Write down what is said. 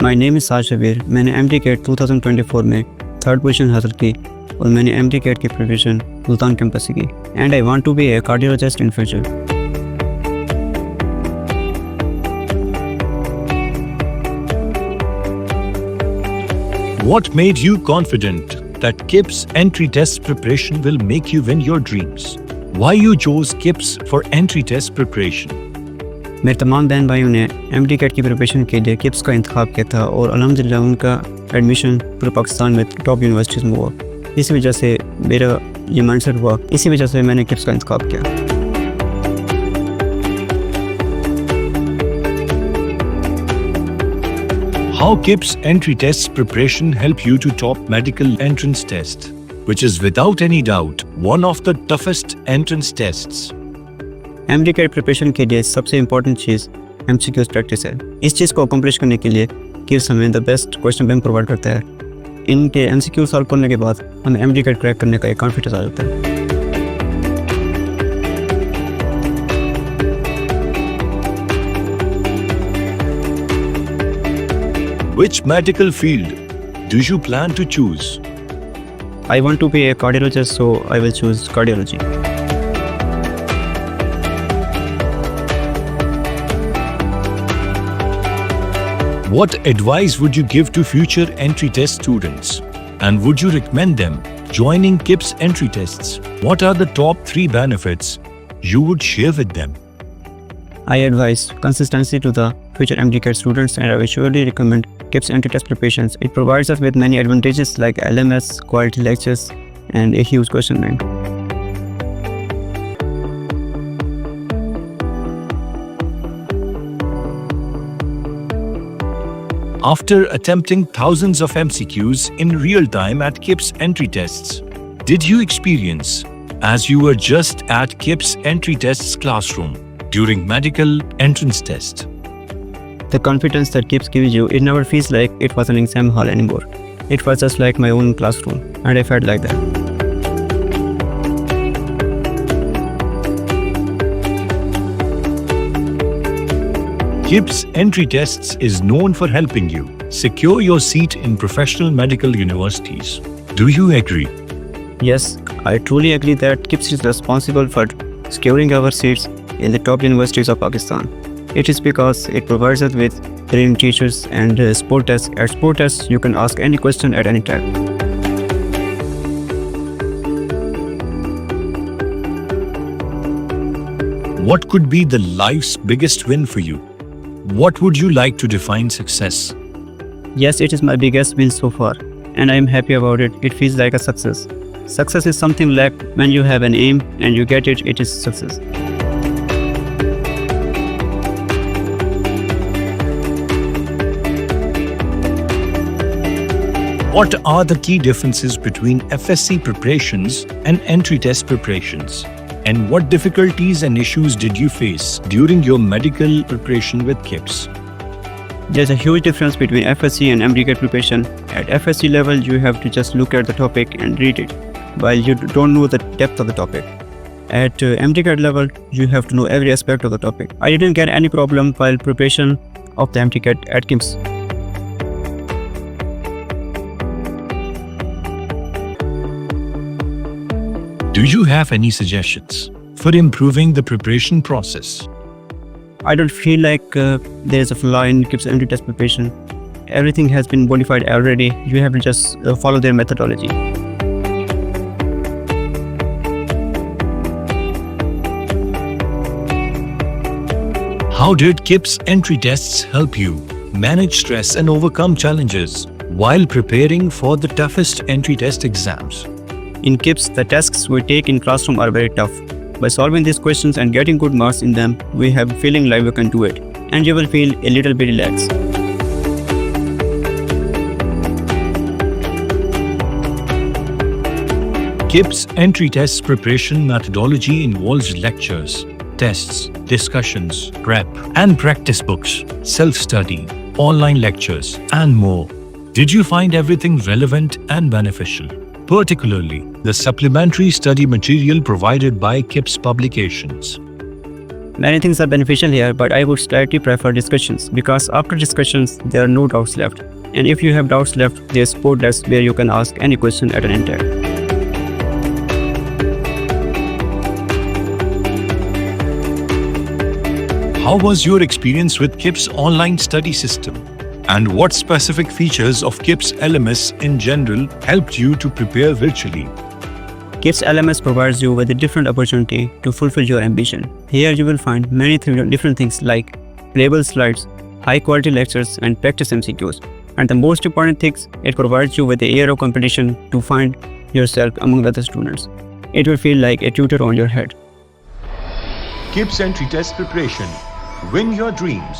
My name is साज शबीर। मैंने MD-CAT 2024 में 3rd पोजीशन हासिल की और मैंने MD-CAT की प्रिपरेशन मुल्तान कैंपस से की and I want to be a cardiologist in future. What made you confident that KIPS entry test preparation will make you win your dreams? Why you chose KIPS for entry test preparation? मेरे तमाम बहन भाइयों ने MD-CAT की preparation के लिए KIPS का इंतखाब किया था और अल्हम्दुलिल्लाह उनका एडमिशन पूरे पाकिस्तान में टॉप यूनिवर्सिटीज़ में हुआ। इसी वजह से मेरा ये माइंडसेट हुआ, इसी वजह से मैंने KIPS का इंतखाब किया। How KIPS entry test preparation help you to top medical entrance test, which is without any doubt one of the toughest entrance tests. MD-CAT preparation के लिए सबसे इम्पोर्टेंट चीज़ MCQs प्रैक्टिस है। इस चीज़ को अकम्प्लिश करने के लिए KIPS हमें the best question bank provide करता है। इनके MCQ सॉल्व करने के बाद हमें MD-CAT क्रैक करने का एक कॉन्फिडेंस आ जाता है। Which medical field do you plan to choose? I want to be a cardiologist, so I will choose cardiology. What advice would you give to future entry test students? And would you recommend them joining KIPS entry tests? What are the top 3 benefits you would share with them? I advise consistency to the future MD-CAT students and I will surely recommend KIPS entry test preparations. It provides us with many advantages like LMS, quality lectures and a huge question bank. After attempting thousands of MCQs in real time at KIPS entry tests, did you experience, as you were just at KIPS entry tests classroom during medical entrance test, the confidence that KIPS gives you, it never feels like it was an exam hall anymore. It was just like my own classroom and I felt like that. KIPS entry tests is known for helping you secure your seat in professional medical universities. Do you agree? Yes, I truly agree that KIPS is responsible for securing our seats in the top universities of Pakistan. It is because it provides us with trained teachers and sport tests. At sport tests, you can ask any question at any time. What could be the life's biggest win for you? What would you like to define success? Yes, it is my biggest win so far, and I am happy about it. It feels like a success. Success is something like when you have an aim and you get it, it is success. What are the key differences between FSC preparations and entry test preparations? And what difficulties and issues did you face during your medical preparation with KIPS? There's a huge difference between FSC and MD-CAT preparation. At FSC level, you have to just look at the topic and read it, while you don't know the depth of the topic. At MD-CAT level, you have to know every aspect of the topic. I didn't get any problem while preparation of the MD-CAT at KIPS. Do you have any suggestions for improving the preparation process? I don't feel like there's a flaw in KIPS entry test preparation. Everything has been modified already. You have to just follow their methodology. How did KIPS entry tests help you manage stress and overcome challenges while preparing for the toughest entry test exams? In KIPS, the tasks we take in classroom are very tough. By solving these questions and getting good marks in them, we have a feeling like we can do it, and you will feel a little bit relaxed. KIPS entry test preparation methodology involves lectures, tests, discussions, prep, and practice books, self-study, online lectures, and more. Did you find everything relevant and beneficial? Particularly the supplementary study material provided by KIPS publications. Many things are beneficial here, but I would slightly prefer discussions because after discussions there are no doubts left. And if you have doubts left, there's support desk where you can ask any question at any time. How was your experience with KIPS online study system? And what specific features of KIPS LMS in general helped you to prepare virtually? KIPS LMS provides you with a different opportunity to fulfill your ambition. Here you will find many different things like playable slides, high quality lectures and practice MCQs. And the most important things, it provides you with the air of competition to find yourself among the other students. It will feel like a tutor on your head. KIPS entry test preparation. Win your dreams.